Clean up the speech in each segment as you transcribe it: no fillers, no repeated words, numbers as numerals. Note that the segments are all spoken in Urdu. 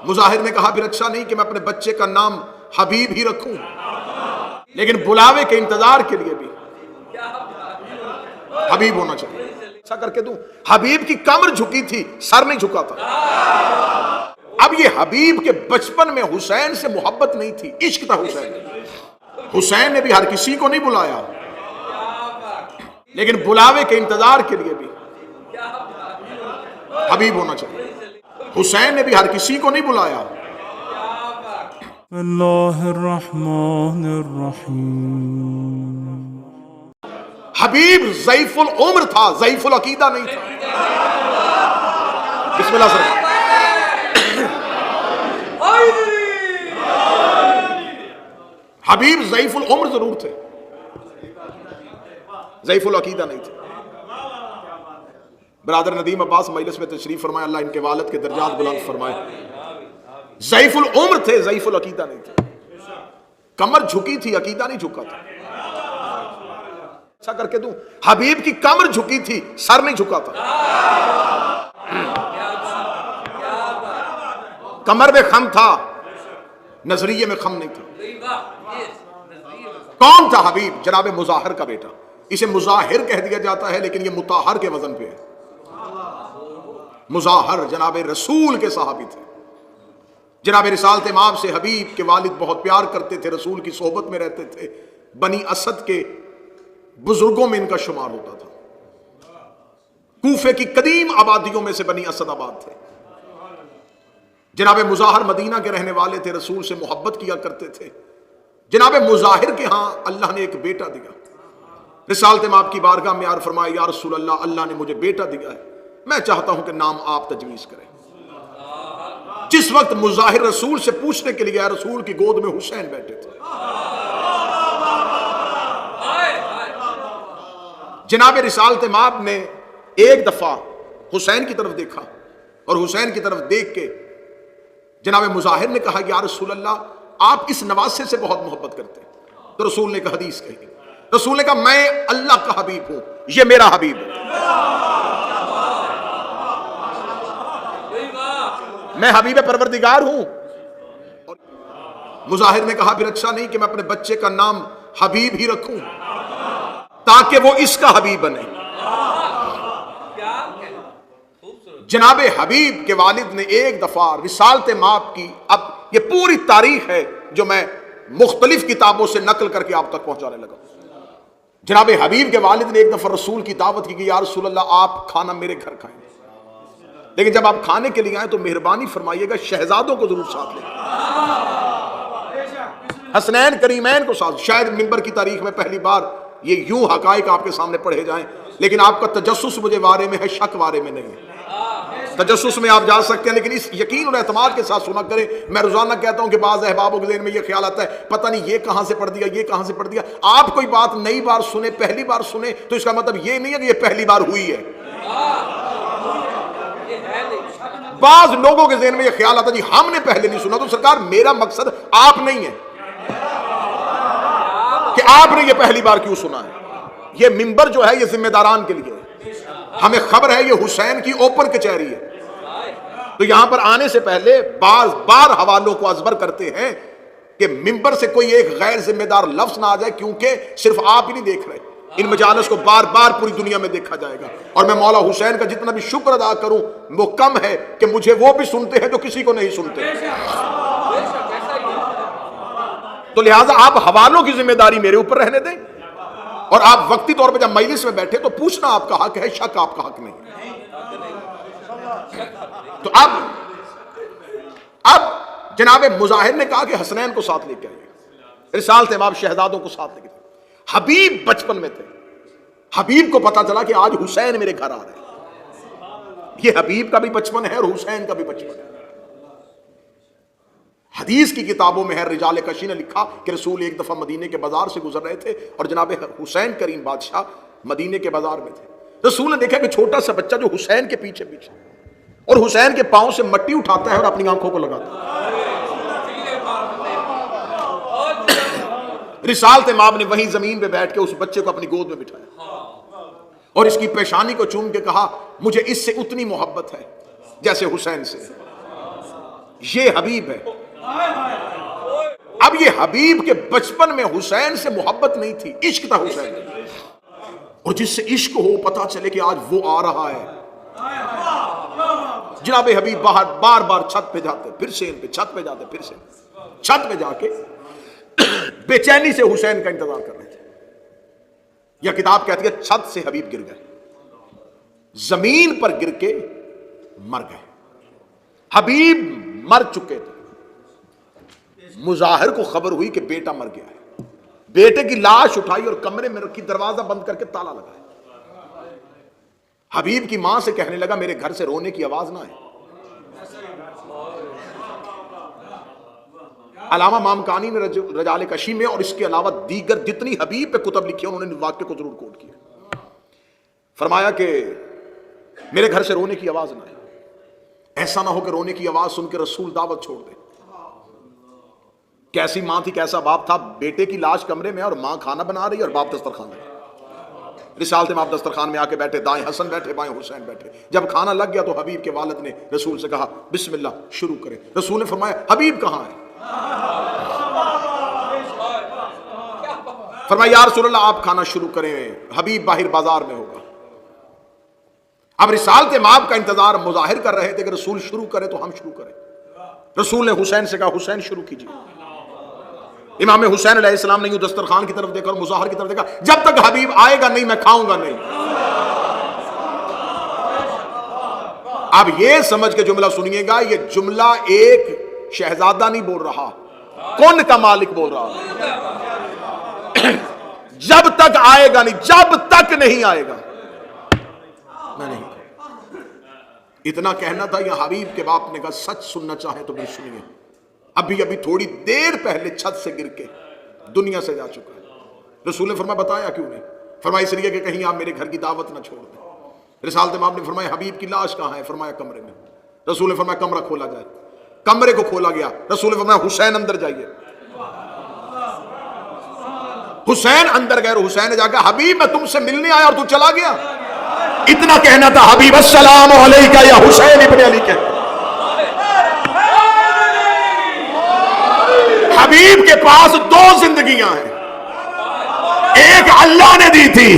مظاہر نے کہا پھر اچھا نہیں کہ میں اپنے بچے کا نام حبیب ہی رکھوں، لیکن بلاوے کے انتظار کے لیے بھی حبیب ہونا چاہیے۔ ایسا کر کے دوں، حبیب کی کمر جھکی تھی، سر نہیں جھکا تھا۔ اب یہ حبیب کے بچپن میں حسین سے محبت نہیں تھی، عشق تھا حسین۔ حسین نے بھی ہر کسی کو نہیں بلایا، لیکن بلاوے کے انتظار کے لیے بھی حبیب ہونا چاہیے۔ حسین نے بھی ہر کسی کو نہیں بلایا۔ اللہ الرحمن الرحیم۔ حبیب ضعیف العمر تھا، ضعیف العقیدہ نہیں تھا۔ بسم اللہ سر۔ حبیب ضعیف العمر ضرور تھے، ضعیف العقیدہ نہیں تھے۔ برادر ندیم عباس مجلس میں تشریف فرمائے، اللہ ان کے والد کے درجات بلند فرمائے۔ ضعیف العمر تھے، ضعیف العقیدہ نہیں تھے۔ کمر جھکی تھی، عقیدہ نہیں جھکا تھا۔ ایسا کر کے دوں، حبیب کی کمر جھکی تھی، سر نہیں جھکا تھا۔ کمر میں خم تھا، نظریے میں خم نہیں تھا۔ کون تھا حبیب؟ جناب مظاہر کا بیٹا۔ اسے مظاہر کہہ دیا جاتا ہے، لیکن یہ مطہر کے وزن پہ ہے۔ مظاہر جناب رسول کے صحابی تھے۔ جناب رسالت مآب سے حبیب کے والد بہت پیار کرتے تھے، رسول کی صحبت میں رہتے تھے۔ بنی اسد کے بزرگوں میں ان کا شمار ہوتا تھا۔ کوفے کی قدیم آبادیوں میں سے بنی اسد آباد تھے۔ جناب مظاہر مدینہ کے رہنے والے تھے، رسول سے محبت کیا کرتے تھے۔ جناب مظاہر کے ہاں اللہ نے ایک بیٹا دیا۔ رسالت مآب کی بارگاہ میں عرض فرمایا، یا رسول اللہ، اللہ نے مجھے بیٹا دیا ہے، میں چاہتا ہوں کہ نام آپ تجویز کریں۔ جس وقت مظاہر رسول سے پوچھنے کے لیے آیا، رسول کی گود میں حسین بیٹھے تھے۔ جناب رسالت مآب نے ایک دفعہ حسین کی طرف دیکھا، اور حسین کی طرف دیکھ کے جناب مظاہر نے کہا، یا رسول اللہ، آپ اس نواسے سے بہت محبت کرتے ہیں۔ تو رسول نے کہا، حدیث کہی، رسول نے کہا، میں اللہ کا حبیب ہوں، یہ میرا حبیب ہے۔ میں حبیب پروردگار ہوں۔ مظاہر نے کہا پھر اچھا نہیں کہ میں اپنے بچے کا نام حبیب ہی رکھوں تاکہ وہ اس کا حبیب بنے۔ جناب حبیب کے والد نے ایک دفعہ رسالت مآب کی، اب یہ پوری تاریخ ہے جو میں مختلف کتابوں سے نقل کر کے آپ تک پہنچانے لگا۔ جناب حبیب کے والد نے ایک دفعہ رسول کی دعوت کی کہ یا رسول اللہ آپ کھانا میرے گھر کھائیں، لیکن جب آپ کھانے کے لیے آئیں تو مہربانی فرمائیے گا شہزادوں کو ضرور ساتھ لیں، حسنین کریمین کو ساتھ۔ شاید منبر کی تاریخ میں پہلی بار یہ یوں حقائق آپ کے سامنے پڑھے جائیں، لیکن آپ کا تجسس مجھے بارے میں ہے، شک بارے میں نہیں ہے۔ تجسس میں آپ جا سکتے ہیں، لیکن اس یقین اور اعتماد کے ساتھ سنا کریں۔ میں روزانہ کہتا ہوں کہ بعض احبابوں کے ذہن میں یہ خیال آتا ہے پتہ نہیں یہ کہاں سے پڑھ دیا، یہ کہاں سے پڑھ دیا۔ آپ کوئی بات نئی بار سنیں، پہلی بار سنیں تو اس کا مطلب یہ نہیں ہے کہ یہ پہلی بار ہوئی ہے۔ بعض لوگوں کے ذہن میں یہ خیال آتا ہے جی ہم نے پہلے نہیں سنا، تو سرکار میرا مقصد آپ نہیں ہے کہ آپ نے یہ پہلی بار کیوں سنا ہے۔ یہ منبر جو ہے یہ ذمہ داران کے لیے ہے، ہمیں خبر ہے یہ حسین کی اوپن کچہری ہے، تو یہاں پر آنے سے پہلے بار حوالوں کو ازبر کرتے ہیں کہ منبر سے کوئی ایک غیر ذمہ دار لفظ نہ آ جائے، کیونکہ صرف آپ ہی نہیں دیکھ رہے، ان مجالس کو بار بار پوری دنیا میں دیکھا جائے گا۔ اور میں مولا حسین کا جتنا بھی شکر ادا کروں وہ کم ہے کہ مجھے وہ بھی سنتے ہیں جو کسی کو نہیں سنتے۔ تو لہٰذا آپ حوالوں کی ذمہ داری میرے اوپر رہنے دیں، اور آپ وقتی طور پہ جب مجلس میں بیٹھے تو پوچھنا آپ کا حق ہے، شک آپ کا حق نہیں۔ تو اب جناب مظاہر نے کہا کہ حسنین کو ساتھ لے کے آئیے، رسالت مآب شہزادوں کو ساتھ لے کے آئیے۔ حبیب بچپن میں تھے، حبیب کو پتا چلا کہ آج حسین میرے گھر آ رہے ہیں۔ یہ حبیب کا بھی بچپن ہے اور حسین کا بھی بچپن ہے۔ حدیث کی کتابوں میں ہے، رجال کشی نے لکھا کہ رسول ایک دفعہ مدینے کے بازار سے گزر رہے تھے اور جناب حسین کریم بادشاہ مدینے کے بازار میں تھے۔ رسول نے دیکھا کہ چھوٹا سا بچہ جو حسین کے پیچھے پیچھے اور حسین کے پاؤں سے مٹی اٹھاتا ہے اور اپنی آنکھوں کو لگاتا ہے۔ رسالت مآب نے وہیں زمین پہ بیٹھ کے اس بچے کو اپنی گود میں بٹھایا اور اس کی پیشانی کو چوم کے کہا مجھے اس سے اتنی محبت ہے جیسے حسین سے۔ یہ حبیب ہے۔ اب یہ حبیب کے بچپن میں حسین سے محبت نہیں تھی، عشق تھا حسین، اور جس سے عشق ہو پتا چلے کہ آج وہ آ رہا ہے۔ جناب حبیب باہر بار بار چھت پہ جاتے، پھر سے ان پہ چھت پہ جاتے، پھر سے چھت پہ جا کے بے چینی سے حسین کا انتظار کر رہے تھے۔ یہ کتاب کہتی ہے چھت سے حبیب گر گئے، زمین پر گر کے مر گئے۔ حبیب مر چکے تھے، مظاہر کو خبر ہوئی کہ بیٹا مر گیا ہے، بیٹے کی لاش اٹھائی اور کمرے میں رکھی، دروازہ بند کر کے تالا لگایا۔ حبیب کی ماں سے کہنے لگا میرے گھر سے رونے کی آواز نہ آئے۔ علامہ مامکانی نے رجال کشی میں اور اس کے علاوہ دیگر جتنی حبیب پہ کتب لکھی انہوں نے واقعے کو ضرور کوٹ کیا۔ فرمایا کہ میرے گھر سے رونے کی آواز نہ آئے، ایسا نہ ہو کہ رونے کی آواز سن کے رسول دعوت چھوڑ دے۔ کیسی ماں تھی، کیسا باپ تھا، بیٹے کی لاش کمرے میں اور ماں کھانا بنا رہی اور باپ دسترخوان میں۔ رسالت مآب دسترخوان میں آ کے بیٹھے، دائیں حسن بیٹھے، بائیں حسین بیٹھے۔ جب کھانا لگ گیا تو حبیب کے والد نے رسول سے کہا بسم اللہ شروع کریں۔ رسول نے فرمایا حبیب کہاں ہے؟ فرمایا یا رسول اللہ آپ کھانا شروع کریں، حبیب باہر بازار میں ہوگا۔ اب رسالت مآب کا انتظار مظاہر کر رہے تھے کہ رسول شروع کرے تو ہم شروع کریں۔ رسول نے حسین سے کہا حسین شروع کیجیے۔ امام حسین علیہ السلام نے یوں دسترخوان کی طرف دیکھا اور مظاہر کی طرف دیکھا، جب تک حبیب آئے گا نہیں میں کھاؤں گا نہیں۔ اب یہ سمجھ کے جملہ سنیے گا، یہ جملہ ایک شہزادہ نہیں بول رہا، کون کا مالک بول رہا۔ جب تک آئے گا نہیں، جب تک نہیں آئے گا میں نہیں۔ اتنا کہنا تھا، یا حبیب کے باپ نے کہا سچ سننا چاہے تو بھی سنیے، ابھی تھوڑی دیر پہلے چھت سے گر کے دنیا سے جا چکا ہے۔ رسول نے فرمایا بتایا کیوں نہیں؟ فرمایا اس لیے کہ کہیں آپ میرے گھر کی دعوت نہ چھوڑ دیں۔ رسالت مآب نے فرمایا حبیب کی لاش کہاں ہے؟ فرمایا کمرے میں۔ رسول نے فرمایا کمرہ کھولا جائے، کمرے کو کھولا گیا۔ رسول نے فرمایا حسین اندر جائیے۔ حسین اندر گئے اور حسین نے جا کے حبیب میں تم سے ملنے آیا اور تو چلا گیا۔ اتنا کہنا تھا حبیب السلام علیکہ یا حسین ابن علی کہتے۔ حبیب کے پاس دو زندگیاں ہیں، ایک اللہ نے دی تھی،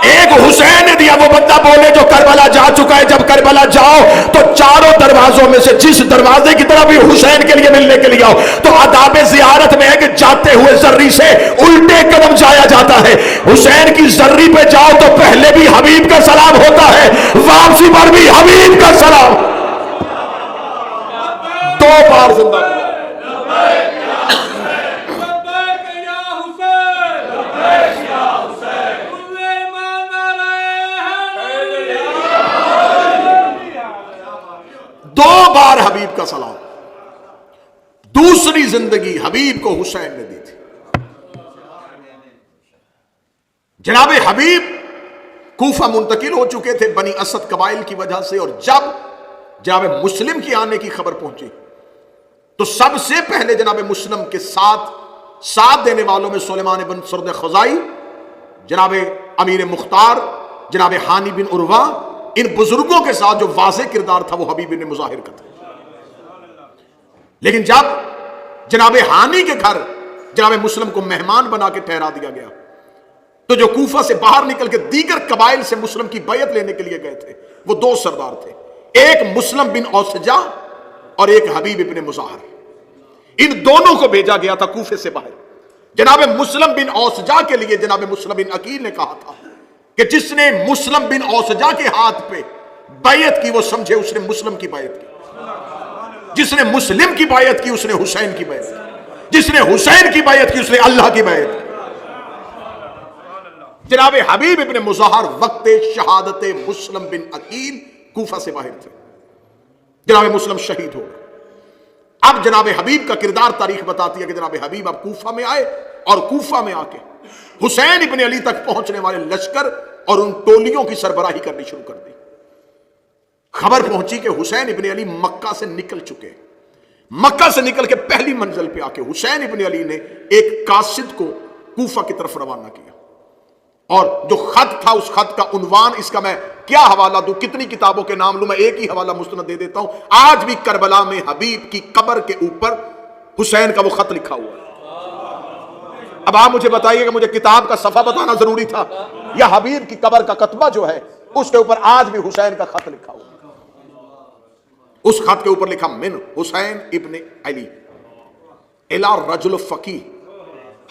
ایک حسین نے دیا۔ وہ بندہ بولے جو کربلا جا چکا ہے، جب کربلا جاؤ تو چاروں دروازوں میں سے جس دروازے کی طرف بھی حسین کے لیے ملنے کے لیے آؤ، تو آداب زیارت میں ہے کہ جاتے ہوئے زری سے الٹے قدم جایا جاتا ہے۔ حسین کی زری پہ جاؤ تو پہلے بھی حبیب کا سلام ہوتا ہے، واپسی پر بھی حبیب کا سلام۔ دو بار زندہ دو بار حبیب کا سلام۔ دوسری زندگی حبیب کو حسین نے دی تھی۔ جناب حبیب کوفہ منتقل ہو چکے تھے بنی اسد قبائل کی وجہ سے، اور جب جناب مسلم کی آنے کی خبر پہنچی تو سب سے پہلے جناب مسلم کے ساتھ دینے والوں میں سلیمان بن سرد خزائی، جناب امیر مختار، جناب ہانی بن عروہ، ان بزرگوں کے ساتھ جو واضح کردار تھا وہ حبیب بن مظاہر کا تھا۔ لیکن جب جناب ہانی کے گھر جناب مسلم کو مہمان بنا کے ٹھہرا دیا گیا تو جو کوفہ سے باہر نکل کے دیگر قبائل سے مسلم کی بیعت لینے کے لیے گئے تھے وہ دو سردار تھے، ایک مسلم بن اوسجا اور ایک حبیب ابن مظاہر۔ ان دونوں کو بھیجا گیا تھا کوفے سے باہر۔ جناب مسلم بن اوسجا کے لیے جناب مسلم بن عقیل نے کہا تھا کہ جس نے مسلم بن اوسجا کے ہاتھ پہ بیعت کی وہ سمجھے اس نے مسلم کی بیعت کی، جس نے مسلم کی بیعت کی اس نے حسین کی بیعت کی، جس نے حسین کی بیعت کی اس نے اللہ کی بیعت کی۔ جناب حبیب ابن مظاہر وقت شہادت مسلم بن عقیل کوفہ سے باہر تھے، جناب مسلم شہید ہو گئے۔ اب جناب حبیب کا کردار تاریخ بتاتی ہے کہ جناب حبیب اب کوفہ میں آئے اور کوفہ میں آ کے حسین ابن علی تک پہنچنے والے لشکر اور ان ٹولیوں کی سربراہی کرنی شروع کر دی۔ خبر پہنچی کہ حسین ابن علی مکہ سے نکل چکے۔ مکہ سے نکل کے پہلی منزل پہ آ کے حسین ابن علی نے ایک قاصد کو کوفہ کی طرف روانہ کیا، اور جو خط تھا اس خط کا عنوان اس کا میں کیا حوالہ دوں، کتنی کتابوں کے نام لوں؟ میں ایک ہی حوالہ مستند دے دیتا ہوں. آج بھی کربلا میں حبیب کی قبر کے اوپر حسین کا وہ خط لکھا ہوا ہے. اب آپ مجھے بتائیے کہ مجھے کتاب کا صفحہ بتانا ضروری تھا یا حبیب کی قبر کا کتبہ جو ہے اس کے اوپر آج بھی حسین کا خط لکھا ہوا ہے. اس خط کے اوپر لکھا من حسین ابن علی الی رجل فقیہ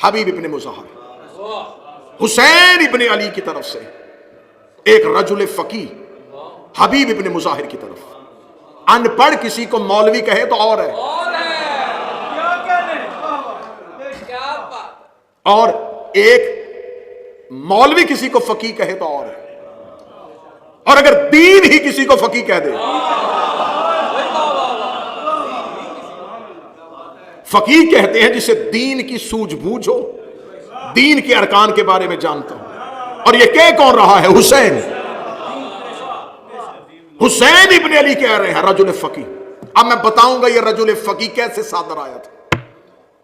حبیب ابن مظاہر. حسین ابن علی کی طرف سے ایک رجل فقیہ حبیب ابن مظاہر کی طرف. ان پڑھ کسی کو مولوی کہے تو اور ہے، اور ایک مولوی کسی کو فقیہ کہے تو اور ہے، اور اگر دین ہی کسی کو فقیہ کہہ دے. فقیہ کہتے ہیں جسے دین کی سوجھ بوجھ ہو، دین کے ارکان کے بارے میں جانتا ہوں. اور یہ کہہ کون رہا ہے؟ حسین. حسین ابن علی کہہ رہے ہیں رجل فقیہ. اب میں بتاؤں گا یہ رجل فقیہ کیسے صادر آیا تھا.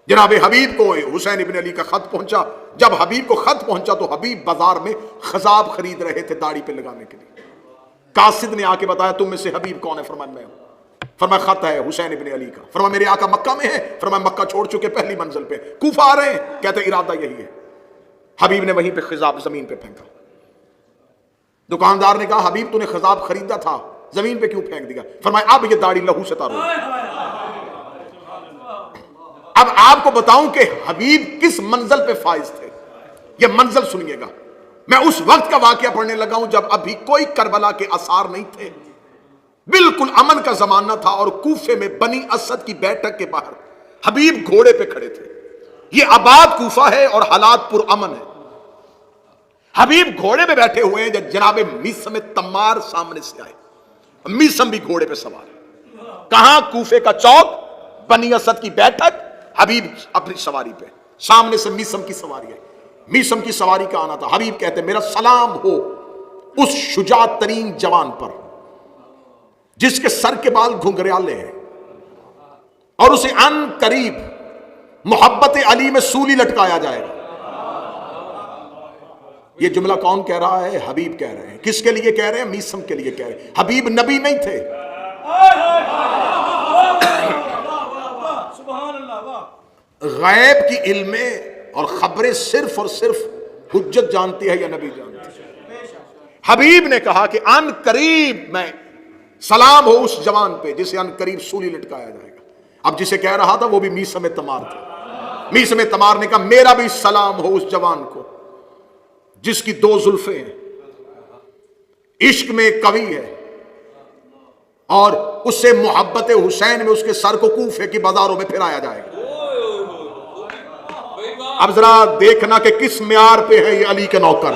جناب حبیب کو حسین ابن علی کا خط پہنچا. جب حبیب کو خط پہنچا تو حبیب بازار میں خضاب خرید رہے تھے داڑھی پہ لگانے کے لیے. قاصد نے آ کے بتایا تم میں سے حبیب کون ہے؟ فرمایا میں ہوں. فرمایا خط ہے حسین ابن علی کا. فرمایا میرے آقا مکہ میں ہے؟ فرمایا مکہ چھوڑ چکے پہلی منزل پہ، کوفہ آ رہے ہیں. کہتے ارادہ یہی ہے. حبیب نے وہیں پہ خضاب زمین پہ پھینکا. دکاندار نے کہا حبیب تو نے خضاب خریدا تھا زمین پہ کیوں پھینک دیا؟ فرمایا اب یہ داڑھی لہو سے تارو. اب آپ کو بتاؤں کہ حبیب کس منزل پہ فائز تھے. یہ منزل سنیے گا. میں اس وقت کا واقعہ پڑھنے لگا ہوں جب ابھی کوئی کربلا کے آثار نہیں تھے، بالکل امن کا زمانہ تھا. اور کوفے میں بنی اسد کی بیٹھک کے باہر حبیب گھوڑے پہ کھڑے تھے. یہ آباد کوفہ ہے اور حالات پر امن ہے. حبیب گھوڑے پہ بیٹھے ہوئے ہیں جب جناب میسم تمار سامنے سے آئے. میسم بھی گھوڑے پہ سوار ہے. کہاں؟ کوفے کا چوک، بنی اسد کی بیٹھک، حبیب اپنی سواری پہ. سامنے سے میسم کی سواری ہے. میسم کی سواری کا آنا تھا. حبیب کہتے میرا سلام ہو اس شجاع ترین جوان پر جس کے سر کے بال گھنگریالے ہیں اور اسے ان قریب محبت علی میں سولی لٹکایا جائے گا. یہ جملہ کون کہہ رہا ہے؟ حبیب کہہ رہے ہیں. کس کے لیے کہہ رہے ہیں؟ میسم کے لیے کہہ رہے ہیں. حبیب نبی نہیں تھے. غیب کی علمیں اور خبریں صرف اور صرف حجت جانتی ہے یا نبی جانتی ہے؟ حبیب نے کہا کہ ان قریب میں سلام ہو اس جوان پہ جسے ان قریب سولی لٹکایا جائے گا. اب جسے کہہ رہا تھا وہ بھی میسم تمار تھا. میسم تمار نے کہا میرا بھی سلام ہو اس جوان کو جس کی دو زلفیں ہیں، عشق میں قوی ہے، اور اس سے محبت حسین میں اس کے سر کو کوفے کی بازاروں میں پھرایا جائے گا. اب ذرا دیکھنا کہ کس معیار پہ ہے یہ علی کے نوکر.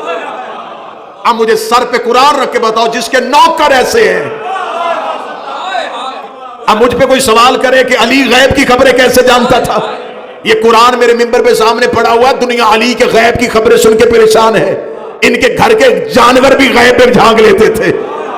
اب مجھے سر پہ قرآن رکھ کے بتاؤ جس کے نوکر ایسے ہیں. اب مجھ پہ کوئی سوال کرے کہ علی غیب کی خبریں کیسے جانتا تھا؟ یہ قرآن میرے منبر پہ سامنے پڑا ہوا. دنیا علی کے غیب کی خبریں سن کے پریشان ہے. ان کے گھر کے جانور بھی غیب میں جھانک لیتے تھے.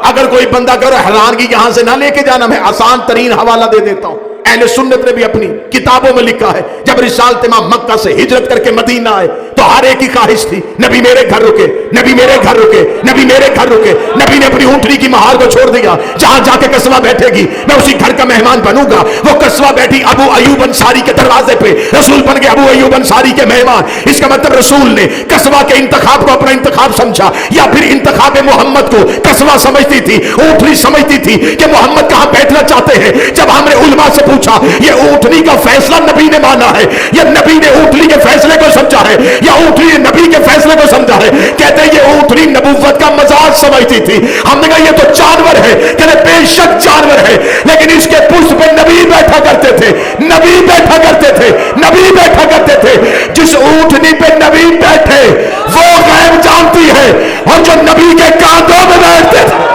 اگر کوئی بندہ کرو حیرانگی یہاں سے نہ لے کے جانا، میں آسان ترین حوالہ دے دیتا ہوں. اہل سنت نے بھی اپنی کتابوں میں لکھا ہے جب رسالت امام مکہ سے ہجرت کر کے مدینہ آئے تو ہر ایک کی خواہش تھی نبی میرے گھر رکے، نبی میرے گھر رکے، نبی میرے گھر رکے. نبی نے اپنی اونٹنی کی مہار کو چھوڑ دیا. جہاں جا کے قصوہ بیٹھے گی میں اسی گھر کا مہمان بنوں گا. وہ قصوہ بیٹھی ابو ایوب انصاری کے دروازے پہ، رسول بن کے ابو ایوب انصاری کے مہمان. اس کا مطلب رسول نے قصوہ کے انتخاب کو اپنا انتخاب سمجھا، یا پھر انتخاب محمد کو قصوہ سمجھتی تھی، اونٹنی سمجھتی تھی کہ محمد کہاں بیٹھنا چاہتے ہیں. جب ہم نے علماء سے پوچھا یہ اونٹنی کا فیصلہ نبی نے مانا ہے یا نبی نے اونٹنی کے فیصلے کو سمجھا ہے یا اونٹنی نے نبی کے فیصلے کو سمجھا ہے؟ کہتے ہیں یہ اونٹنی نبوت کا مزاج سمجھتی تھی. ہم نے کہا یہ تو جانور ہے. کہتے بے شک جانور ہے لیکن اس کے پشت پہ نبی بیٹھا کرتے تھے، نبی بیٹھا کرتے تھے، نبی بیٹھا کرتے تھے. جس اونٹنی پہ نبی بیٹھے وہ غیب جانتی ہے، اور جو نبی کے کاندھوں میں بیٹھتے تھے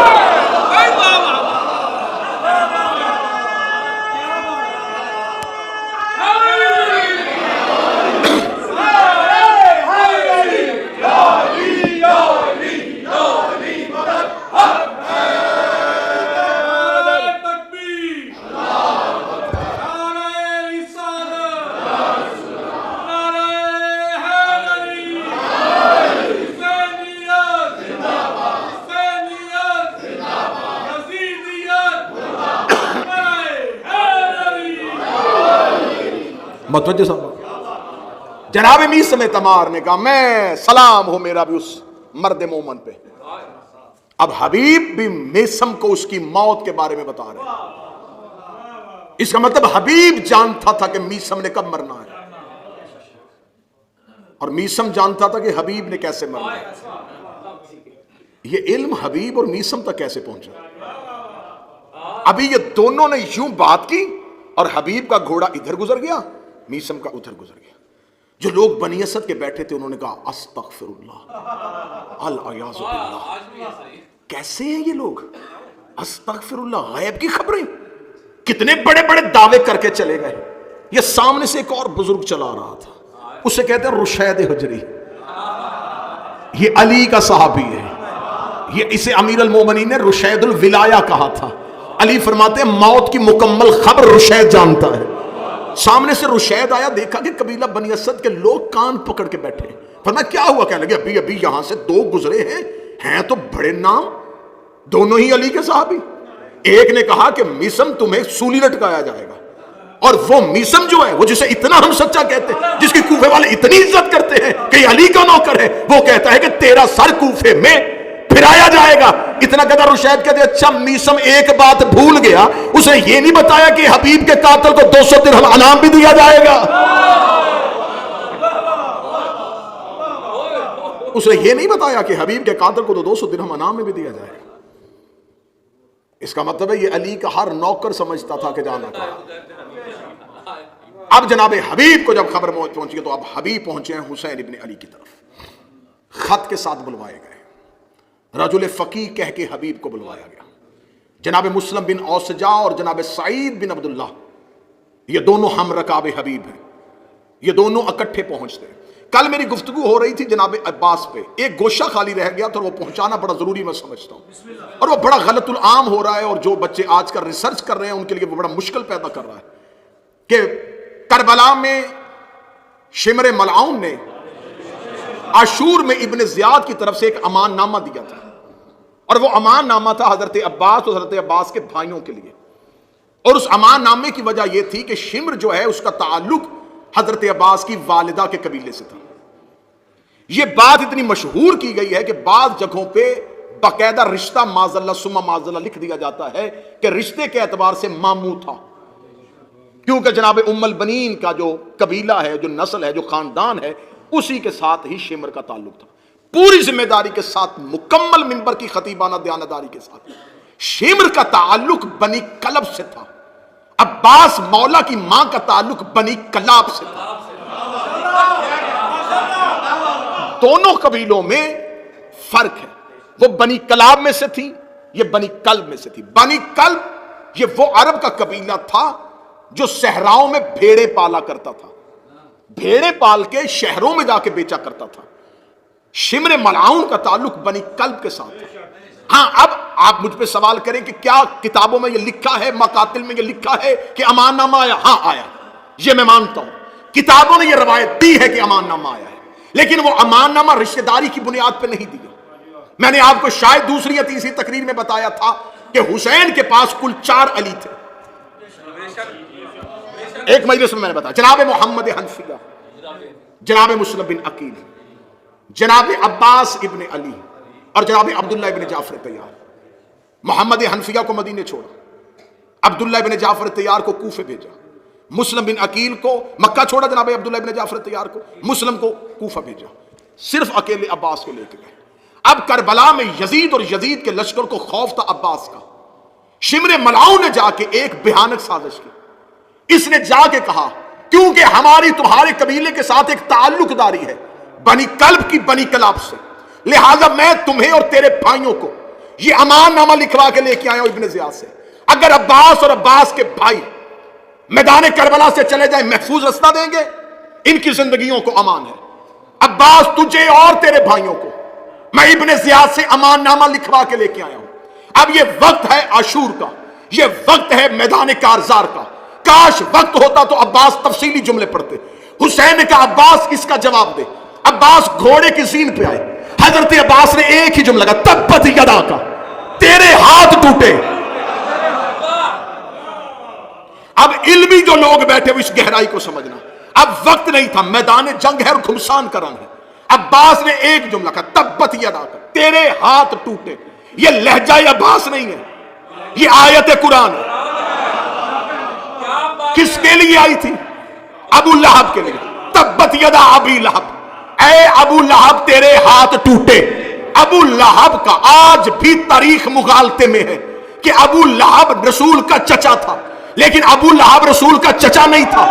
متوجہ صاحب؟ جناب میثم تمار نے کہا میں سلام ہو میرا بھی اس مرد مومن پہ. اب حبیب بھی میثم کو اس کی موت کے بارے میں بتا رہے ہیں. اس کا مطلب حبیب جانتا تھا کہ میثم نے کب مرنا ہے، اور میثم جانتا تھا کہ حبیب نے کیسے مرنا ہے. یہ علم حبیب اور میثم تک کیسے پہنچا؟ ابھی یہ دونوں نے یوں بات کی اور حبیب کا گھوڑا ادھر گزر گیا، میثم کا ادھر گزر گیا. جو لوگ بنی اسد کے بیٹھے تھے انہوں نے کہا استغفر اللہ، الیاذ باللہ، کیسے ہیں یہ لوگ؟ استغفر اللہ، غیب کی خبریں، کتنے بڑے بڑے دعوے کر کے چلے گئے. یہ سامنے سے ایک اور بزرگ چلا رہا تھا، اسے کہتے ہیں رشید حجری، یہ علی کا صحابی ہے. یہ اسے امیر المومنین نے رشید الولایہ کہا تھا. علی فرماتے ہیں موت کی مکمل خبر رشید جانتا ہے. سامنے سے رشید آیا، دیکھا کہ قبیلہ بنی اسد کے لوگ کان پکڑ کے بیٹھے. فرمایا کیا ہوا؟ کہنے لگے ابھی ابھی یہاں سے دو گزرے ہیں تو بڑے نام، دونوں ہی علی کے صحابی. ایک نے کہا کہ میثم تمہیں سولی لٹکایا جائے گا، اور وہ میثم جو ہے، وہ جسے اتنا ہم سچا کہتے ہیں، جس کی کوفے والے اتنی عزت کرتے ہیں کہ یہ علی کا نوکر ہے، وہ کہتا ہے کہ تیرا سر کوفے میں پھرایا جائے گا. اتنا کہتا رشید کہتے اچھا میثم ایک بات بھول گیا، اسے یہ نہیں بتایا کہ حبیب کے قاتل کو 200 درہم انعام بھی دیا جائے گا. اسے یہ نہیں بتایا کہ حبیب کے قاتل کو تو 200 درہم انعام میں بھی دیا جائے گا. اس کا مطلب ہے یہ علی کا ہر نوکر سمجھتا تھا کہ جانا تھا. اب جناب حبیب کو جب خبر پہنچی تو اب حبیب پہنچے ہیں حسین ابن علی کی طرف. خط کے ساتھ بلوائے گئے، رجل فقیہ کہہ کے حبیب کو بلوایا گیا. جناب مسلم بن اوسجا اور جناب سعید بن عبداللہ، یہ دونوں ہم رکاب حبیب ہیں، یہ دونوں اکٹھے پہنچتے ہیں. کل میری گفتگو ہو رہی تھی جناب عباس پہ، ایک گوشہ خالی رہ گیا تو وہ پہنچانا بڑا ضروری میں سمجھتا ہوں، اور وہ بڑا غلط العام ہو رہا ہے، اور جو بچے آج کل ریسرچ کر رہے ہیں ان کے لیے وہ بڑا مشکل پیدا کر رہا ہے کہ کربلا میں شمر ملعون نے عاشور میں ابن زیاد کی طرف سے ایک امان نامہ دیا تھا، اور وہ امان نامہ تھا حضرت عباس اور حضرت عباس کے بھائیوں کے لیے. اور اس امان نامے کی وجہ یہ تھی کہ شمر جو ہے اس کا تعلق حضرت عباس کی والدہ کے قبیلے سے تھا. یہ بات اتنی مشہور کی گئی ہے کہ بعض جگہوں پہ باقاعدہ رشتہ معاذ اللہ ثم معاذ اللہ لکھ دیا جاتا ہے کہ رشتے کے اعتبار سے ماموں تھا، کیونکہ جناب ام البنین کا جو قبیلہ ہے، جو نسل ہے، جو خاندان ہے، اسی کے ساتھ ہی شمر کا تعلق تھا. پوری ذمہ داری کے ساتھ، مکمل منبر کی خطیبانہ دیانتداری کے ساتھ. شمر کا تعلق بنی کلب سے تھا، عباس مولا کی ماں کا تعلق بنی کلاب سے تھا. دونوں قبیلوں میں فرق ہے، وہ بنی کلاب میں سے تھی، یہ بنی کلب میں سے تھی. بنی کلب یہ وہ عرب کا قبیلہ تھا جو صحراؤں میں بھیڑے پالا کرتا تھا، بھیڑے پال کے شہروں میں جا کے بیچا کرتا تھا. شمر ملعون کا تعلق بنی کلب کے ساتھ تھا. ہاں اب آپ مجھ پہ سوال کریں کہ کیا کتابوں میں یہ لکھا ہے، مقاتل میں یہ لکھا ہے کہ امان نامہ آیا؟ ہاں آیا، یہ میں مانتا ہوں، کتابوں نے یہ روایت دی ہے کہ امان نامہ آیا ہے، لیکن وہ امان نامہ رشتہ داری کی بنیاد پہ نہیں دیا. میں نے آپ کو شاید دوسری یا تیسری تقریر میں بتایا تھا کہ حسین کے پاس کل 4 علی تھے. ایک مجلس میں نے بتایا، جناب محمد حنفیہ، جناب مسلم بن عقیل، جناب عباس ابن علی اور جناب عبداللہ ابن جعفر طیار. محمد حنفیہ کو مدینے چھوڑا، عبداللہ ابن جعفر طیار کو کوفے بھیجا، مسلم بن عقیل کو مکہ چھوڑا، جناب عبداللہ ابن جعفر طیار کو، مسلم کو کوفہ بھیجا، صرف اکیلے عباس کو لے کے گئے. اب کربلا میں یزید اور یزید کے لشکر کو خوف تھا عباس کا. شمر ملعون نے جا کے ایک بھیانک سازش کی. اس نے جا کے کہا کیونکہ ہماری تمہارے قبیلے کے ساتھ ایک تعلق داری ہے بنی کلب کی بنی کلاب سے، لہذا میں تمہیں اور تیرے بھائیوں کو یہ امان نامہ لکھوا کے لے کے آیا ہوں ابن زیاد سے. اگر عباس اور عباس کے بھائی میدان کربلا سے چلے جائیں محفوظ رستہ دیں گے، ان کی زندگیوں کو امان ہے. عباس تجھے اور تیرے بھائیوں کو میں ابن زیاد سے امان نامہ لکھوا کے لے کے آیا ہوں. اب یہ وقت ہے عاشور کا، یہ وقت ہے میدان کارزار کا. کاش وقت ہوتا تو عباس تفصیلی جملے پڑھتے. حسین نے کہا عباس اس کا جواب دے. عباس گھوڑے کی زین پہ آئے. حضرت عباس نے ایک ہی جملہ کہا تبت یدا کا، تیرے ہاتھ ٹوٹے. اب علمی جو لوگ بیٹھے وہ اس گہرائی کو سمجھنا. اب وقت نہیں تھا، میدان جنگ ہے اور گھمسان کا رنگ ہے. عباس نے ایک جملہ کہا تبت یدا کر، تیرے ہاتھ ٹوٹے. یہ لہجہ عباس نہیں ہے، یہ آیت قرآن ہے. کس کے لیے آئی تھی؟ ابو لہب کے لیے. تبت یدا ابی لہب، اے ابو لہب تیرے ہاتھ ٹوٹے. ابو لہب کا آج بھی تاریخ مغالطے میں ہے کہ ابو لہب رسول کا چچا تھا، لیکن ابو لہب رسول کا چچا نہیں تھا.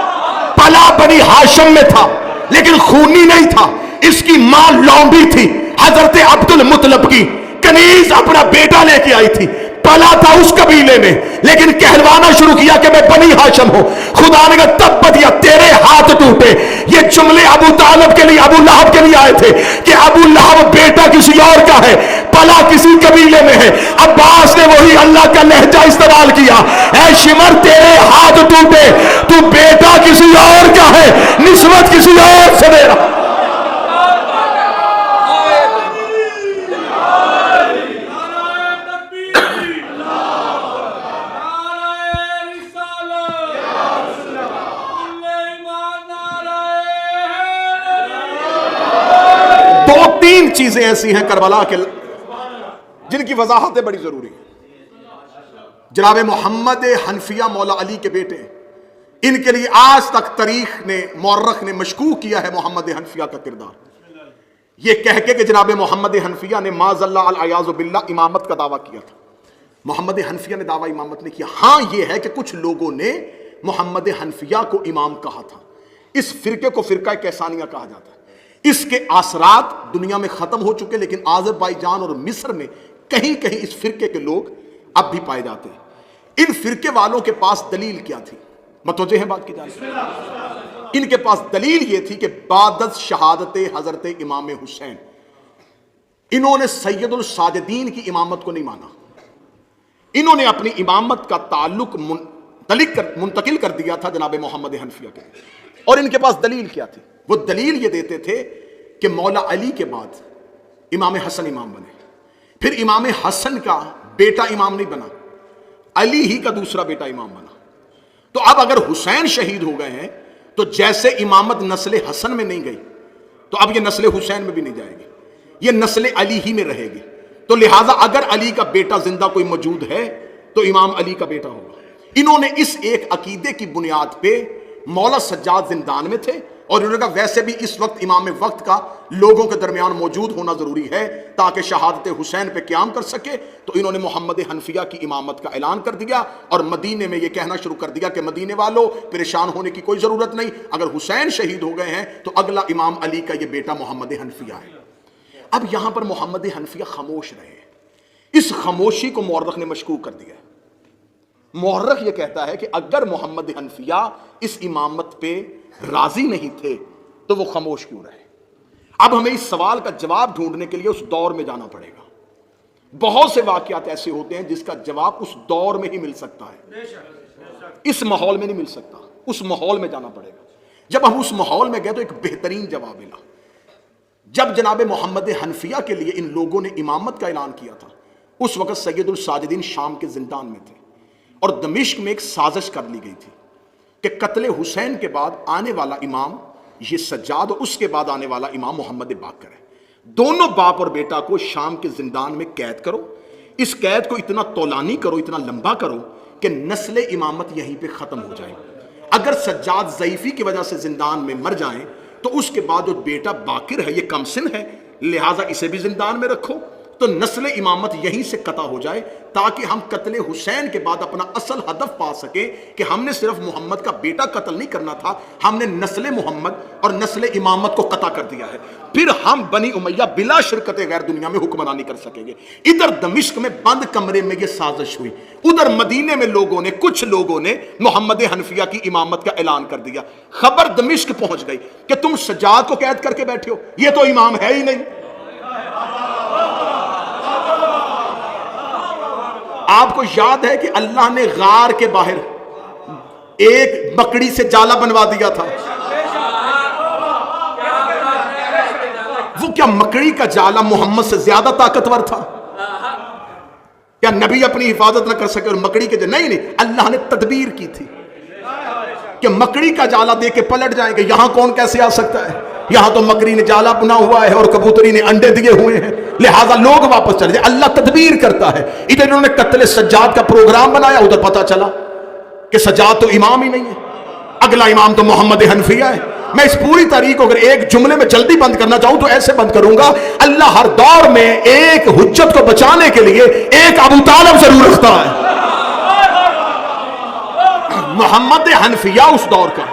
پلا بنی ہاشم میں تھا لیکن خونی نہیں تھا. اس کی ماں لونڈی تھی، حضرت عبد المطلب کی. کنیز اپنا بیٹا لے کے آئی تھی، پلا تھا اس قبیلے میں لیکن کہلوانا شروع کیا کہ میں بنی ہاشم ہوں. خدا نے کہا تب دیا تیرے ہاتھ ٹوٹے. یہ جملے ابو طالب کے لیے، ابو لہب کے لیے آئے تھے کہ ابو لہب بیٹا کسی اور کا ہے، پلا کسی قبیلے میں ہے. عباس نے وہی اللہ کا لہجہ استعمال کیا. اے شمر تیرے ہاتھ ٹوٹے، تو بیٹا کسی اور کا ہے، نسبت کسی اور سے دے رہا. تین چیزیں ایسی ہیں کربلا کے جن کی وضاحتیں بڑی ضروری ہیں. جناب محمد حنفیہ مولا علی کے بیٹے، ان کے لیے آج تک تاریخ نے، مورخ نے مشکوک کیا ہے محمد حنفیہ کا کردار. یہ کہہ کے کہ جناب محمد حنفیہ نے معاذ اللہ العیاذ باللہ امامت کا دعویٰ کیا تھا. محمد حنفیہ نے دعویٰ امامت نے کیا. ہاں یہ ہے کہ کچھ لوگوں نے محمد حنفیہ کو امام کہا تھا. اس فرقے کو فرقہ کیسانیہ کہا جاتا ہے. اس کے اثرات دنیا میں ختم ہو چکے، لیکن آذربائیجان اور مصر میں کہیں کہیں اس فرقے کے لوگ اب بھی پائے جاتے ہیں. ان فرقے والوں کے پاس دلیل کیا تھی؟ متوجہ ہیں بات کی جانب؟ ان کے پاس دلیل یہ تھی کہ بعد از شہادت حضرت امام حسین انہوں نے سید الساجدین کی امامت کو نہیں مانا. انہوں نے اپنی امامت کا تعلق منتقل کر دیا تھا جناب محمد حنفیہ کے. اور ان کے پاس دلیل کیا تھی؟ وہ دلیل یہ دیتے تھے کہ مولا علی کے بعد امام حسن امام بنے، پھر امام حسن کا بیٹا امام نہیں بنا، علی ہی کا دوسرا بیٹا امام بنا. تو اب اگر حسین شہید ہو گئے ہیں تو جیسے امامت نسل حسن میں نہیں گئی تو اب یہ نسل حسین میں بھی نہیں جائے گی، یہ نسل علی ہی میں رہے گی. تو لہٰذا اگر علی کا بیٹا زندہ کوئی موجود ہے تو امام علی کا بیٹا ہوگا. انہوں نے اس ایک عقیدے کی بنیاد پہ مولا سجاد زندان میں تھے اور انہوں نے کہا ویسے بھی اس وقت امام وقت کا لوگوں کے درمیان موجود ہونا ضروری ہے تاکہ شہادت حسین پہ قیام کر سکے. تو انہوں نے محمد حنفیہ کی امامت کا اعلان کر دیا اور مدینے میں یہ کہنا شروع کر دیا کہ مدینے والوں پریشان ہونے کی کوئی ضرورت نہیں، اگر حسین شہید ہو گئے ہیں تو اگلا امام علی کا یہ بیٹا محمد حنفیہ ہے. اب یہاں پر محمد حنفیہ خاموش رہے. اس خاموشی کو مورخ نے مشکوک کر دیا. مورخ یہ کہتا ہے کہ اگر محمد حنفیہ اس امامت پہ راضی نہیں تھے تو وہ خاموش کیوں رہے؟ اب ہمیں اس سوال کا جواب ڈھونڈنے کے لیے اس دور میں جانا پڑے گا. بہت سے واقعات ایسے ہوتے ہیں جس کا جواب اس دور میں ہی مل سکتا ہے، اس ماحول میں نہیں مل سکتا. اس ماحول میں جانا پڑے گا. جب ہم اس ماحول میں گئے تو ایک بہترین جواب ملا. جب جناب محمد حنفیہ کے لیے ان لوگوں نے امامت کا اعلان کیا تھا اس وقت سید الساجدین شام کے زندان میں تھے اور دمشق میں ایک سازش کر لی گئی تھی کہ قتل حسین کے بعد آنے والا امام یہ سجاد اور اس کے بعد آنے والا امام محمد باقر ہے. دونوں باپ اور بیٹا کو شام کے زندان میں قید کرو. اس قید کو اتنا طولانی کرو، اتنا لمبا کرو کہ نسل امامت یہیں پہ ختم ہو جائے. اگر سجاد ضعیفی کی وجہ سے زندان میں مر جائیں تو اس کے بعد جو بیٹا باقر ہے یہ کم سن ہے، لہٰذا اسے بھی زندان میں رکھو تو نسل امامت یہیں سے قطع ہو جائے تاکہ ہم قتل حسین کے بعد اپنا اصل ہدف پا سکیں کہ ہم نے صرف محمد کا بیٹا قتل نہیں کرنا تھا، ہم نے نسل محمد اور نسل امامت کو قطع کر دیا ہے. پھر ہم بنی امیہ بلا شرکت غیر دنیا میں حکمرانی کر سکیں گے. ادھر دمشق میں بند کمرے میں یہ سازش ہوئی، ادھر مدینے میں کچھ لوگوں نے محمد حنفیہ کی امامت کا اعلان کر دیا. خبر دمشق پہنچ گئی کہ تم سجاد کو قید کر کے بیٹھے ہو، یہ تو امام ہے ہی نہیں. آپ کو یاد ہے کہ اللہ نے غار کے باہر ایک مکڑی سے جالا بنوا دیا تھا. وہ کیا مکڑی کا جالا محمد سے زیادہ طاقتور تھا؟ کیا نبی اپنی حفاظت نہ کر سکے اور مکڑی کے نہیں، اللہ نے تدبیر کی تھی. کہ مکڑی کا جالا دے کے پلٹ جائیں گے، یہاں کون کیسے آ سکتا ہے؟ یہاں تو مکڑی نے جالا بنا ہوا ہے اور کبوتری نے انڈے دیے ہوئے ہیں، لہٰذا لوگ واپس چلے جائیں۔ اللہ تدبیر کرتا ہے۔ ادھر انہوں نے قتل سجاد کا پروگرام بنایا، ادھر پتا چلا کہ سجاد تو امام ہی نہیں ہے، اگلا امام تو محمد حنفیہ ہے۔ میں اس پوری تاریخ کو اگر ایک جملے میں جلدی بند کرنا چاہوں تو ایسے بند کروں گا، اللہ ہر دور میں ایک حجت کو بچانے کے لیے ایک ابو طالب ضرور رکھتا ہے۔ محمد حنفیہ اس دور کا،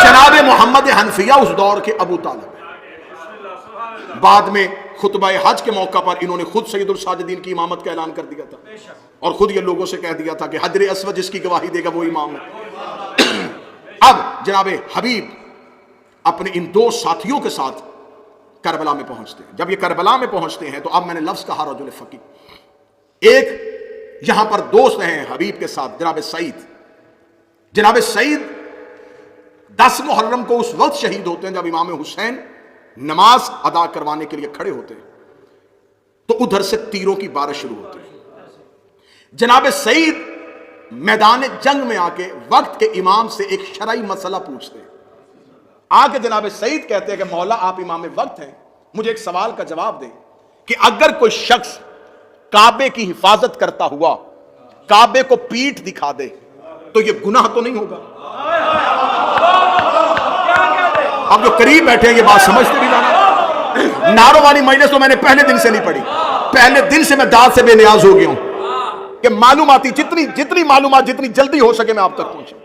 جناب محمد حنفیہ اس دور کے ابو طالب۔ بعد میں خطبہ حج کے موقع پر انہوں نے خود سید الساجدین کی امامت کا اعلان کر دیا تھا اور خود یہ لوگوں سے کہہ دیا تھا کہ حجر اسود جس کی گواہی دے گا وہ امام ہے۔ اب جناب حبیب اپنے ان دو ساتھیوں کے ساتھ کربلا میں پہنچتے ہیں۔ جب یہ کربلا میں پہنچتے ہیں تو اب میں نے لفظ کہا رجل فقی، ایک یہاں پر دوست ہیں حبیب کے ساتھ جناب سعید۔ جناب سعید 10 محرم کو اس وقت شہید ہوتے ہیں جب امام حسین نماز ادا کروانے کے لیے کھڑے ہوتے ہیں تو ادھر سے تیروں کی بارش شروع ہوتی ہے۔ جناب سعید میدان جنگ میں آ کے وقت کے امام سے ایک شرعی مسئلہ پوچھتے ہیں۔ آ کے جناب سعید کہتے ہیں کہ مولا آپ امام وقت ہیں، مجھے ایک سوال کا جواب دیں کہ اگر کوئی شخص کعبے کی حفاظت کرتا ہوا کعبے کو پیٹھ دکھا دے تو یہ گناہ تو نہیں ہوگا؟ اب جو قریب بیٹھے ہیں یہ بات سمجھتے بھی جانا۔ ناروں والی مجلس تو میں نے پہلے دن سے نہیں پڑھی، پہلے دن سے میں داد سے بے نیاز ہو گیا ہوں کہ معلوماتی جتنی معلومات جتنی جلدی ہو سکے میں آپ تک پہنچوں۔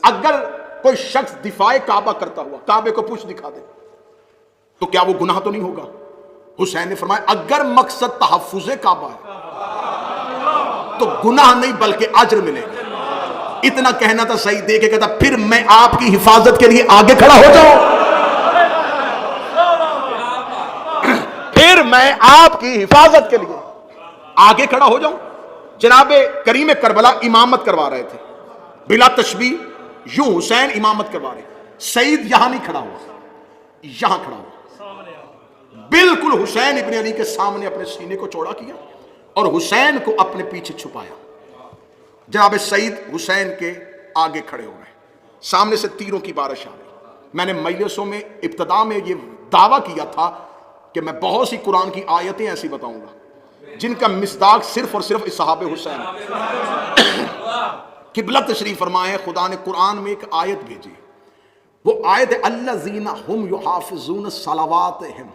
اگر کوئی شخص دفاع کعبہ کرتا ہوا کعبے کو پوچھ دکھا دے تو کیا وہ گناہ تو نہیں ہوگا؟ حسین نے فرمایا اگر مقصد تحفظ کعبہ ہے تو گناہ نہیں بلکہ اجر ملے گا۔ اتنا کہنا تھا صحیح دے کے کہتا پھر میں آپ کی حفاظت کے لیے آگے کھڑا ہو جاؤں، پھر میں آپ کی حفاظت کے لیے آگے کھڑا ہو جاؤں۔ جناب کریم کربلا امامت کروا رہے تھے بلا تشبیہ، یوں حسین امامت کروا رہے، سعید یہاں نہیں کھڑا ہوا، یہاں کھڑا ہوا، بالکل حسین ابن علی کے سامنے اپنے سینے کو چوڑا کیا اور حسین کو اپنے پیچھے چھپایا۔ جناب سعید حسین کے آگے کھڑے ہو گئے، سامنے سے تیروں کی بارش آ گئی۔ میں نے مجلسوں میں ابتدا میں یہ دعویٰ کیا تھا کہ میں بہت سی قرآن کی آیتیں ایسی بتاؤں گا جن کا مصداق صرف اور صرف اصحاب حسین۔ قبلہ تشریف فرمائے خدا نے قرآن میں ایک آیت بھیجی، وہ آیت ہے الذین ہم یحافظون صلواتہم،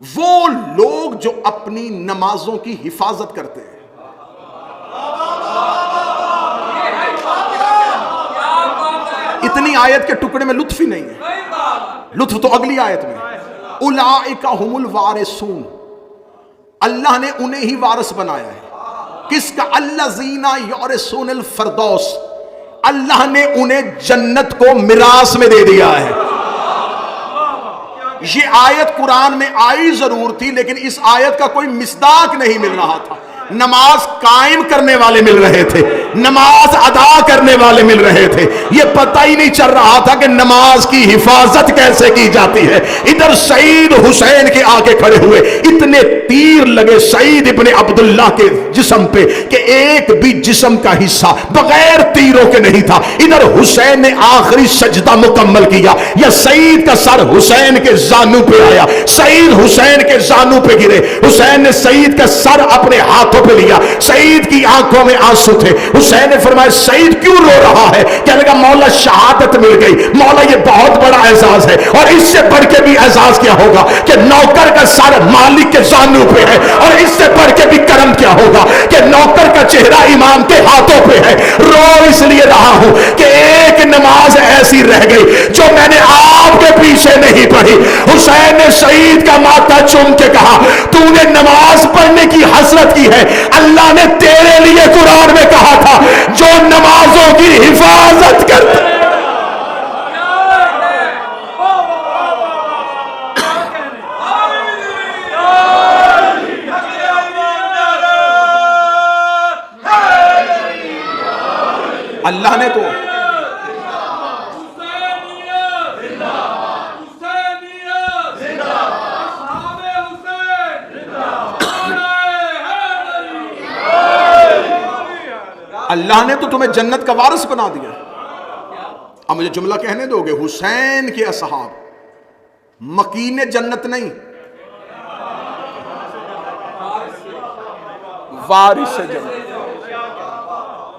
وہ لوگ جو اپنی نمازوں کی حفاظت کرتے ہیں۔ اتنی آیت کے ٹکڑے میں لطف ہی نہیں ہے، لطف تو اگلی آیت میں اولئک ھم الوارثون، اللہ نے انہیں ہی وارث بنایا ہے۔ کس کا؟ الذین یورثون الفردوس، اللہ نے انہیں جنت کو میراث میں دے دیا ہے۔ یہ آیت قرآن میں آئی ضرور تھی لیکن اس آیت کا کوئی مصداق نہیں مل رہا تھا۔ نماز قائم کرنے والے مل رہے تھے، نماز ادا کرنے والے مل رہے تھے، یہ پتہ ہی نہیں چل رہا تھا کہ نماز کی حفاظت کیسے کی جاتی ہے۔ ادھر سعید حسین کے آگے کھڑے ہوئے، اتنے تیر لگے سعید ابن عبداللہ کے جسم پہ کہ ایک بھی جسم کا حصہ بغیر تیروں کے نہیں تھا۔ ادھر حسین نے آخری سجدہ مکمل کیا، یا سعید کا سر حسین کے زانو پہ آیا، سعید حسین کے زانو پہ گرے، حسین نے سعید کا سر اپنے ہاتھوں پہ لیا، سعید کی آنکھوں میں آنسو تھے۔ حسین نے فرمایا سعید کیوں رو رہا ہے؟ کہنے لگا مولا شہادت مل گئی، مولا یہ بہت بڑا اعزاز ہے، اور اس سے بڑھ کے بھی اعزاز کیا ہوگا کہ نوکر کا سر مالک کے زانو پہ ہے، اور اس سے بڑھ کے بھی کرم کیا ہوگا کہ نوکر کا چہرہ امام کے ہاتھوں پہ ہے۔ رو اس لیے رہا ہوں کہ ایک نماز ایسی رہ گئی جو میں نے آپ کے پیچھے نہیں پڑھی۔ حسین نے سعید کا ماتھا چوم کے کہا تو نے نماز پڑھنے کی حسرت کی ہے، اللہ نے تیرے لیے قرآن میں کہا تھا جو نمازوں کی حفاظت کرتے۔ اللہ نے تو اللہ نے تو تمہیں جنت کا وارث بنا دیا. اب مجھے جملہ کہنے دو گے, حسین کے اصحاب مکین جنت نہیں, وارث جنت.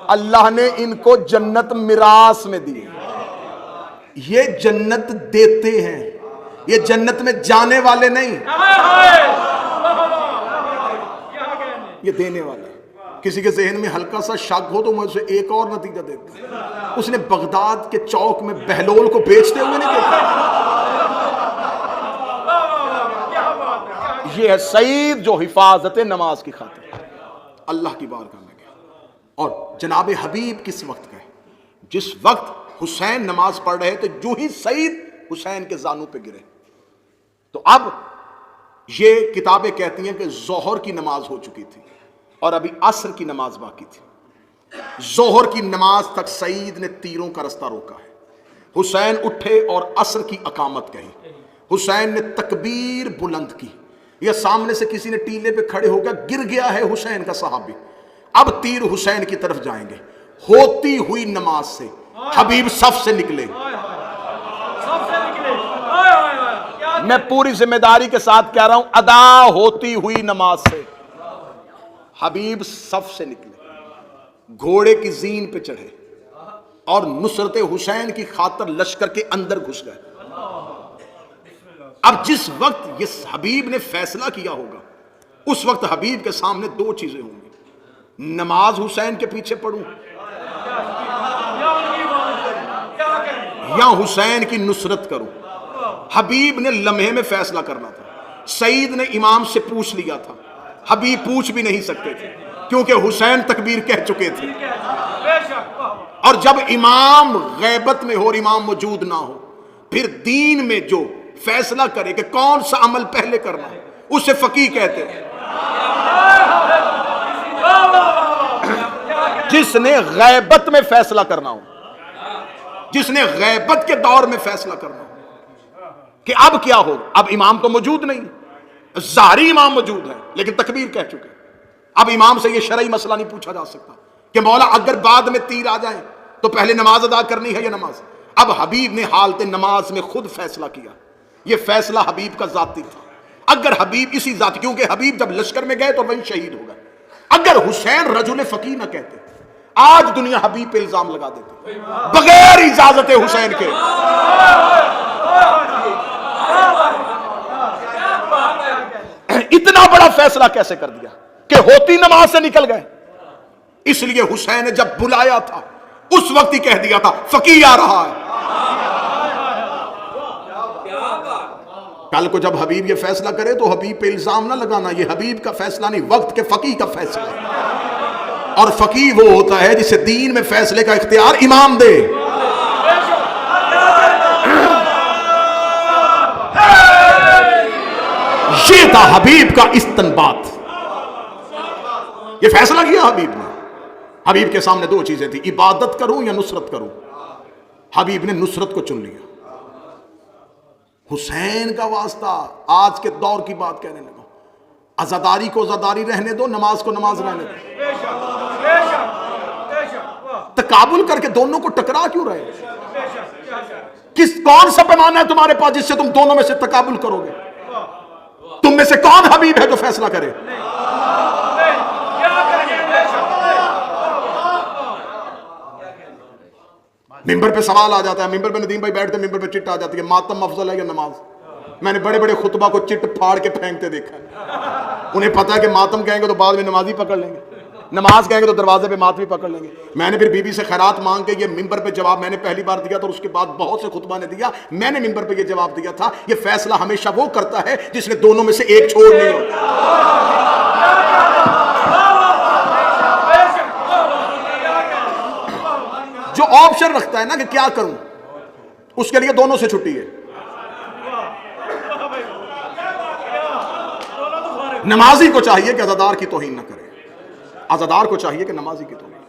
اللہ نے ان کو جنت میراث میں دی. یہ جنت دیتے ہیں, یہ جنت میں جانے والے نہیں, یہ دینے والے. کسی کے ذہن میں ہلکا سا شک ہو تو میں اسے ایک اور نتیجہ دیتا ہوں. اس نے بغداد کے چوک میں بہلول کو بیچتے ہوئے نہیں دیکھا. یہ ہے سعید جو حفاظت نماز کی خاطر اللہ کی بارگاہ میں گیا. اور جناب حبیب کس وقت گئے؟ جس وقت حسین نماز پڑھ رہے تو جو ہی سعید حسین کے زانوں پہ گرے. تو اب یہ کتابیں کہتی ہیں کہ ظہر کی نماز ہو چکی تھی اور ابھی عصر کی نماز باقی تھی. ظہر کی نماز تک سعید نے تیروں کا رستہ روکا ہے. حسین اٹھے اور عصر کی اقامت کہی. حسین نے تکبیر بلند کی. یہ سامنے سے کسی نے ٹیلے پہ کھڑے ہو گیا, گر گیا ہے حسین کا صحابی. اب تیر حسین کی طرف جائیں گے. ہوتی ہوئی نماز سے حبیب صف سے نکلے. میں پوری ذمہ داری کے ساتھ کہہ رہا ہوں, ادا ہوتی ہوئی نماز سے حبیب صف سے نکلے, گھوڑے کی زین پہ چڑھے اور نصرت حسین کی خاطر لشکر کے اندر گھس گئے. اب جس وقت یہ حبیب نے فیصلہ کیا ہوگا اس وقت حبیب کے سامنے دو چیزیں ہوں گی, نماز حسین کے پیچھے پڑھوں یا حسین کی نصرت کروں. حبیب نے لمحے میں فیصلہ کرنا تھا. سعید نے امام سے پوچھ لیا تھا, حبیب پوچھ بھی نہیں سکتے تھے کیونکہ حسین تکبیر کہہ چکے تھے. اور جب امام غیبت میں ہو اور امام موجود نہ ہو, پھر دین میں جو فیصلہ کرے کہ کون سا عمل پہلے کرنا ہے اسے فقیہ کہتے ہیں. جس نے غیبت میں فیصلہ کرنا ہو, جس نے غیبت کے دور میں فیصلہ کرنا ہو کہ اب کیا ہو. اب امام تو موجود نہیں, ظاہری امام موجود ہے لیکن تکبیر کہہ چکے. اب امام سے یہ شرعی مسئلہ نہیں پوچھا جا سکتا کہ مولا اگر بعد میں تیر آ جائیں تو پہلے نماز ادا کرنی ہے یا نماز. اب حبیب نے حالت نماز میں خود فیصلہ کیا. یہ فیصلہ حبیب کا ذاتی تھا. اگر حبیب اسی ذات, کیونکہ حبیب جب لشکر میں گئے تو وہی شہید ہو گئے. اگر حسین رجل فقیہ نہ کہتے آج دنیا حبیب پہ الزام لگا دیتی بغیر اجازت حسین کے. اتنا بڑا فیصلہ کیسے کر دیا کہ ہوتی نماز سے نکل گئے. اس لیے حسین نے جب بلایا تھا اس وقت ہی کہہ دیا تھا فقیہ آ رہا ہے. کل کو جب حبیب یہ فیصلہ کرے تو حبیب پہ الزام نہ لگانا, یہ حبیب کا فیصلہ نہیں, وقت کے فقیہ کا فیصلہ ہے. اور فقیہ وہ ہوتا ہے جسے دین میں فیصلے کا اختیار امام دے. یہ تھا حبیب کا استنباط. یہ فیصلہ کیا حبیب نے. حبیب کے سامنے دو چیزیں تھی, عبادت کروں یا نصرت کروں. حبیب نے نصرت کو چن لیا. حسین کا واسطہ آج کے دور کی بات کہنے لگا. عزاداری کو عزاداری رہنے دو, نماز کو نماز رہنے دو. تقابل کر کے دونوں کو ٹکرا کیوں رہے؟ کون سا پیمانہ ہے تمہارے پاس جس سے تم دونوں میں سے تقابل کرو گے؟ تم میں سے کون حبیب ہے جو فیصلہ کرے؟ ممبر پہ سوال آ جاتا ہے, ممبر پہ ندیم بھائی بیٹھتے ہیں, ممبر پہ چٹ آ جاتی ہے, ماتم افضل ہے یا نماز؟ میں نے بڑے بڑے خطبہ کو چٹ پھاڑ کے پھینکتے دیکھا ہے. انہیں پتا ہے کہ ماتم کہیں گے تو بعد میں نمازی پکڑ لیں گے, نماز کہیں گے تو دروازے پہ ماتمی پکڑ لیں گے. میں نے پھر بی بی سے خیرات مانگ کے یہ ممبر پہ جواب میں نے پہلی بار دیا تھا, اور اس کے بعد بہت سے خطبہ نے دیا. میں نے ممبر پہ یہ جواب دیا تھا, یہ فیصلہ ہمیشہ وہ کرتا ہے جس نے دونوں میں سے ایک چھوڑ نہیں ہو. جو آپشن رکھتا ہے نا کہ کیا کروں, اس کے لیے دونوں سے چھٹی ہے. نمازی کو چاہیے کہ عزادار کی توہین نہ کرے, عزادار کو چاہیے کہ نمازی کی توہین.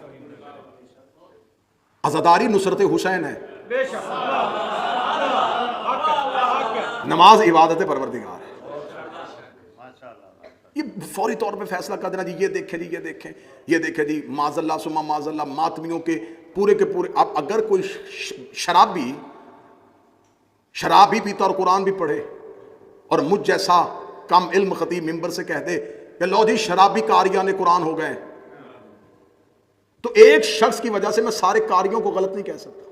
عزاداری نصرت حسین ہے, نماز عبادت پروردگار ہے. یہ فوری طور پہ فیصلہ کر دینا جی یہ دیکھیں جی یہ دیکھیں جی معاذ اللہ ثم معاذ اللہ ماتمیوں کے پورے کے پورے. اب اگر کوئی شراب بھی پیتا اور قرآن بھی پڑھے اور مجھ جیسا کم علم خطیب ممبر سے کہہ دے کہ لو جی شرابی قاریان قرآن ہو گئے، تو ایک شخص کی وجہ سے میں سارے قاریوں کو غلط نہیں کہہ سکتا.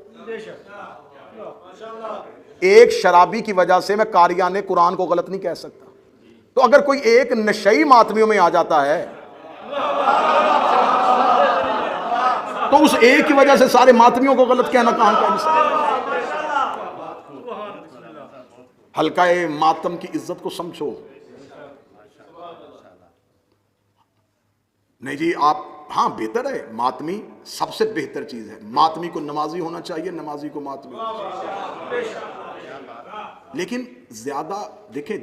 ایک شرابی کی وجہ سے میں قاریان قرآن کو غلط نہیں کہہ سکتا. تو اگر کوئی ایک نشئی ماتمیوں میں آ جاتا ہے تو اس ایک کی وجہ سے سارے ماتمیوں کو غلط کہنا کہاں کا انصاف؟ حلقہ ماتم کی عزت کو سمجھو. نہیں جی آپ ہاں بہتر ہے، ماتمی سب سے بہتر چیز ہے. ماتمی کو نمازی ہونا چاہیے، نمازی کو ماتمی ہونا چاہیے. لیکن زیادہ دیکھیں،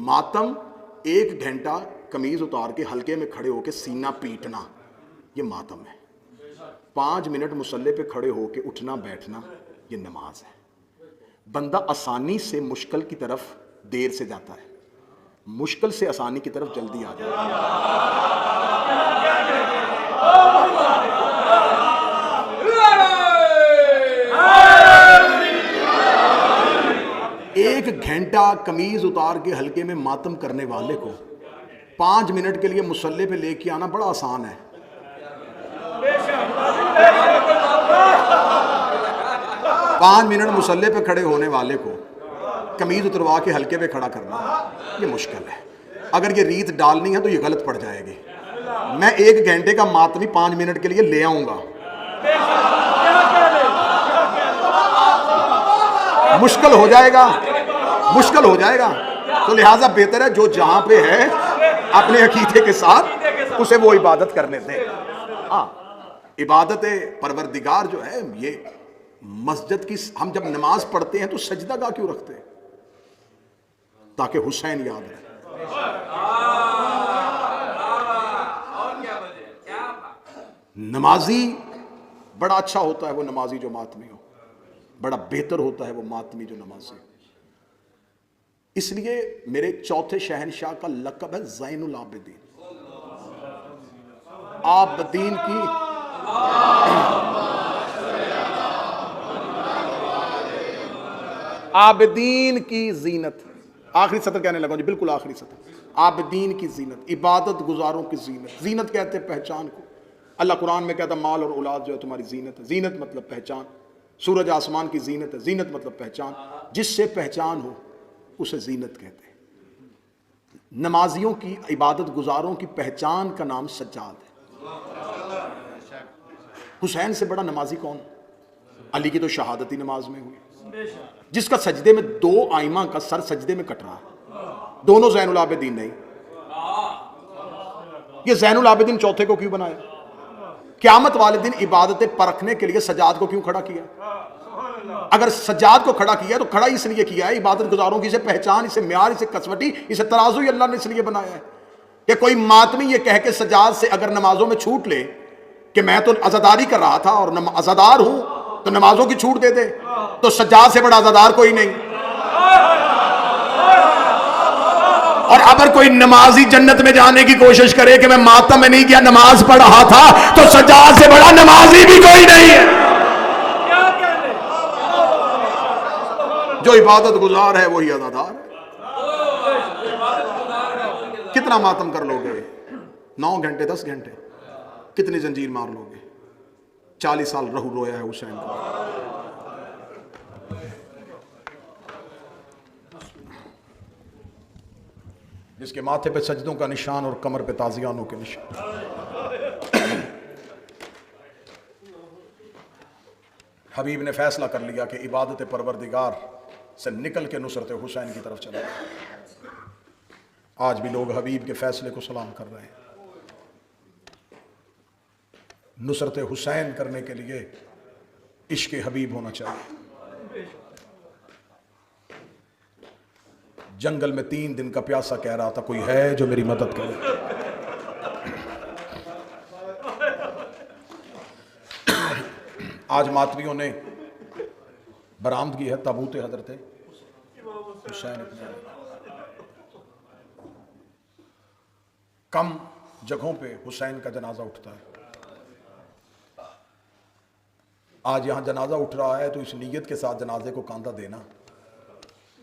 ماتم 1 گھنٹہ قمیض اتار کے حلقے میں کھڑے ہو کے سینہ پیٹنا یہ ماتم ہے. 5 منٹ مصلی پہ کھڑے ہو کے اٹھنا بیٹھنا یہ نماز ہے. بندہ آسانی سے مشکل کی طرف دیر سے جاتا ہے، مشکل سے آسانی کی طرف جلدی آ جاتا ہے. 1 گھنٹہ قمیض اتار کے حلقے میں ماتم کرنے والے کو 5 منٹ کے لیے مصلی پہ لے کے آنا بڑا آسان ہے. 5 منٹ مصلی پہ کھڑے ہونے والے کو قمیض اتروا کے حلقے پہ کھڑا کرنا یہ مشکل ہے. اگر یہ ریت ڈالنی ہے تو یہ غلط پڑ جائے گی. میں 1 گھنٹے کا ماتمی 5 منٹ کے لیے لے آؤں گا، مشکل ہو جائے گا. تو لہٰذا بہتر ہے جو جہاں پہ ہے اپنے عقیدے کے ساتھ اسے وہ عبادت کرنے دے. ہاں عبادت پروردگار جو ہے یہ مسجد کی، ہم جب نماز پڑھتے ہیں تو سجدہ گاہ کیوں رکھتے ہیں؟ تاکہ حسین یاد رہے. نمازی بڑا اچھا ہوتا ہے وہ نمازی جو ماتمی ہو، بڑا بہتر ہوتا ہے وہ ماتمی جو نمازی ہو. اس لیے میرے چوتھے شہنشاہ کا لقب ہے زین العابدین. عابدین کی عابدین کی زینت. آخری سطر کہنے لگا جی، بالکل آخری سطر. عابدین کی زینت، عبادت گزاروں کی زینت. زینت کہتے ہیں پہچان کو. اللہ قرآن میں کہتا مال اور اولاد جو ہے تمہاری زینت ہے. زینت مطلب پہچان. سورج آسمان کی زینت ہے. زینت مطلب پہچان. جس سے پہچان ہو اسے زینت کہتے ہیں. نمازیوں کی، عبادت گزاروں کی پہچان کا نام سجاد ہے. حسین سے بڑا نمازی کون؟ علی کی تو شہادتی نماز میں ہوئی، جس کا سجدے میں 2 آئمہ کا سر سجدے میں کٹ رہا ہے. دونوں زین العابدین نہیں. یہ زین العابدین چوتھے کو کیوں بنایا؟ قیامت والے دن عبادتیں پرکھنے کے لیے سجاد کو کیوں کھڑا کیا؟ اگر سجاد کو کھڑا کیا تو کھڑا اس لیے کیا ہے عبادت گزاروں کی اسے پہچان، اسے معیار، اسے کسوٹی، اسے ترازو ہی اللہ نے اس لیے بنایا ہے. کہ کوئی ماتمی یہ کہہ کے سجاد سے اگر نمازوں میں چھوٹ لے کہ میں تو عزاداری کر رہا تھا اور عزادار ہوں تو نمازوں کی چھوٹ دے دے، تو سجاد سے بڑا عزادار کوئی نہیں. اور اگر کوئی نمازی جنت میں جانے کی کوشش کرے کہ میں ماتم میں نہیں گیا، نماز پڑھ رہا تھا، تو سجاد سے بڑا نمازی بھی کوئی نہیں ہے. جو عبادت گزار ہے وہی عزادار ہے. کتنا ماتم کر لو گے؟ 9 گھنٹے 10 گھنٹے؟ کتنی زنجیر مار لو گے؟ 40 سال رہو رویا ہے حسین کو. جس کے ماتھے پہ سجدوں کا نشان اور کمر پہ تازیانوں کے نشان. حبیب نے فیصلہ کر لیا کہ عبادت پروردگار سے نکل کے نصرت حسین کی طرف چلا. آج بھی لوگ حبیب کے فیصلے کو سلام کر رہے ہیں. نصرت حسین کرنے کے لیے عشق حبیب ہونا چاہیے. جنگل میں 3 دن کا پیاسا کہہ رہا تھا کوئی ہے جو میری مدد کرے. آج ماتمیوں نے برآمدگی ہے تابوت حضرت حسین. کم جگہوں پہ حسین کا جنازہ اٹھتا ہے. آج یہاں جنازہ اٹھ رہا ہے تو اس نیت کے ساتھ جنازے کو کاندھا دینا.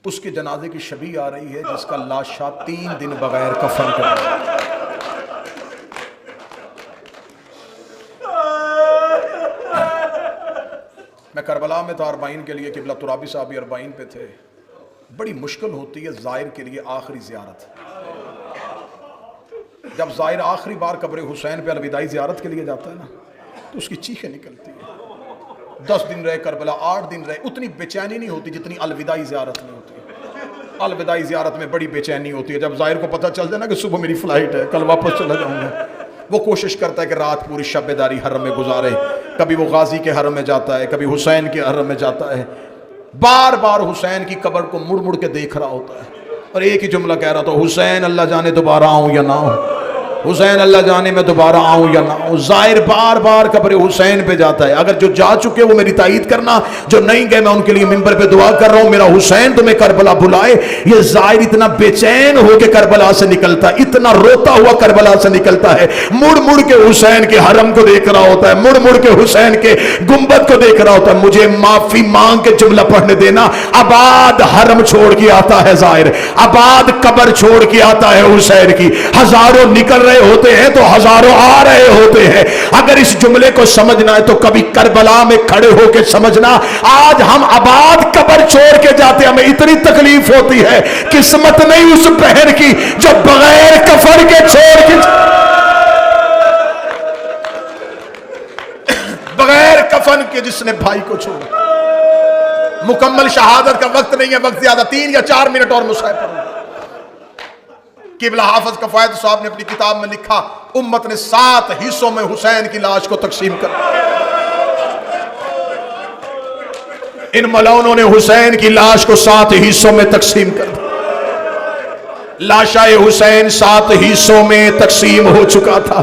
اس کے جنازے کی شبیہ آ رہی ہے جس کا لاشا 3 دن بغیر کفن کر رہا ہے. میں کربلا میں تھا 40 کے لیے، قبلہ ترابی صاحب بھی 40 پہ تھے. بڑی مشکل ہوتی ہے زائر کے لیے آخری زیارت. جب زائر آخری بار قبر حسین پہ الوداعی زیارت کے لیے جاتا ہے نا تو اس کی چیخیں نکلتی ہیں. 10 دن رہے کربلا، 8 دن رہے، اتنی بے چینی نہیں ہوتی جتنی الوداعی زیارت میں ہوتی ہے. الوداعی زیارت میں بڑی بے چینی ہوتی ہے. جب زائر کو پتہ چل جائے نا کہ صبح میری فلائٹ ہے، کل واپس چلا جاؤں گا، وہ کوشش کرتا ہے کہ رات پوری شب بیداری حرم میں گزارے. کبھی وہ غازی کے حرم میں جاتا ہے، کبھی حسین کے حرم میں جاتا ہے. بار بار حسین کی قبر کو مڑ مڑ کے دیکھ رہا ہوتا ہے اور ایک ہی جملہ کہہ رہا تھا، حسین اللہ جانے دوبارہ آؤں یا نہ آؤں، حسین اللہ جانے میں دوبارہ آؤں یا نہ آؤں. زائر بار بار قبر حسین پہ جاتا ہے. اگر جو جا چکے وہ میری تائید کرنا، جو نہیں گئے میں ان کے لیے منبر پہ دعا کر رہا ہوں میرا حسین تمہیں کربلا بلائے. یہ زائر اتنا بے چین ہو کے کربلا سے نکلتا ہے، اتنا روتا ہوا کربلا سے نکلتا ہے، مڑ مڑ کے حسین کے حرم کو دیکھ رہا ہوتا ہے، مڑ مڑ کے حسین کے گنبد کو دیکھ رہا ہوتا ہے. مجھے معافی مانگ کے جملہ پڑھنے دینا. آباد حرم چھوڑ کے آتا ہے زائر، آباد قبر چھوڑ کے آتا ہے حسین کی. ہزاروں نکل رہے ہوتے ہیں تو ہزاروں آ رہے ہوتے ہیں. اگر اس جملے کو سمجھنا ہے تو کبھی کربلا میں کھڑے ہو کے سمجھنا. آج ہم آباد قبر چھوڑ کے جاتے ہیں، ہمیں اتنی تکلیف ہوتی ہے. قسمت نہیں اس بہن کی جو بغیر کفن کے چھوڑ کے، بغیر کفن کے جس نے بھائی کو چھوڑا. مکمل شہادت کا وقت نہیں ہے، وقت زیادہ، 3 یا 4 منٹ اور مصحف پڑھو. قبلہ حافظ کفایت صاحب نے اپنی کتاب میں لکھا، امت نے 7 حصوں میں حسین کی لاش کو تقسیم کر دیا. ان ملعونوں نے حسین کی لاش کو 7 حصوں میں تقسیم کر دیا. لاشائے حسین 7 حصوں میں تقسیم ہو چکا تھا.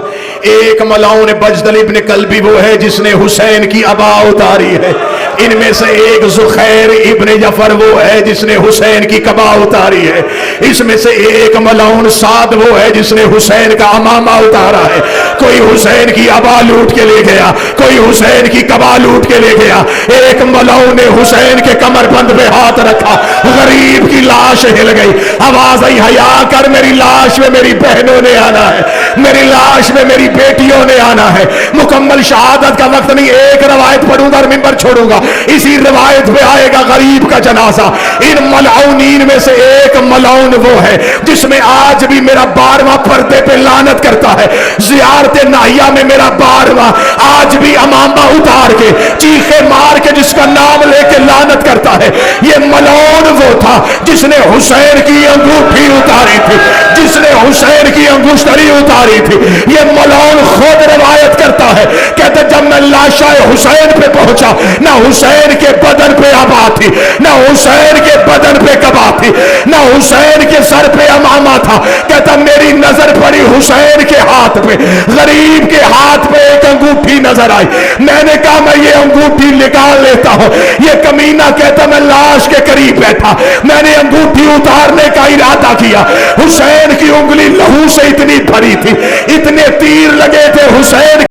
ایک ملعون بجدل ابن کلبی وہ ہے جس نے حسین کی عبا اتاری ہے. ان میں سے ایک زخیر ابن جعفر وہ ہے جس نے حسین کی قبا اتاری ہے. اس میں سے ایک ملعون سعد وہ ہے جس نے حسین کا امامہ اتارا ہے. کوئی حسین کی عبا لوٹ کے لے گیا، کوئی حسین کی قبا لوٹ کے لے گیا. ایک ملعون نے حسین کے کمر بند پہ ہاتھ رکھا، غریب کی لاش ہل گئی. آواز آئی، حیا کر، میری لاش میں میری بہنوں نے آنا ہے، میری لاش میں میری بیٹیوں نے آنا ہے. مکمل شہادت کا وقت نہیں، ایک روایت پڑھوں گا اور منبر چھوڑوں گا. اسی روایت پہ آئے گا غریب کا جنازہ. ان ملعونین میں سے ایک ملعون وہ ہے جس میں آج بھی میرا 12واں پردے پہ لعنت کرتا ہے. زیارت ناہیہ میں میرا 12واں آج بھی امامہ اتار کے چیخے مار کے جس کا نام لے کے لعنت کرتا ہے. یہ ملعون وہ تھا جس نے حسین کی انگوٹھی اتاری تھی، جس نے حسین کی انگشتری اتاری تھی. یہ ملعون خود روایت کرتا ہے، کہتے جب میں لاشائے حسین پہ پہنچا، نہ حسین کے بدن پہ عبا تھی، نہ حسین کے بدن پہ قبا تھی، نہ حسین کے سر پہ امامہ تھا. کہتا میری نظر پڑی حسین کے ہاتھ پہ، غریب کے ہاتھ پہ ایک انگوٹھی نظر آئی. میں نے کہا میں یہ انگوٹھی نکال لیتا ہوں. یہ کمینہ کہتا میں لاش کے قریب بیٹھا، میں نے انگوٹھی اتارنے کا ارادہ کیا. حسین کی انگلی لہو سے اتنی بھری تھی، اتنے تیر لگے تھے حسین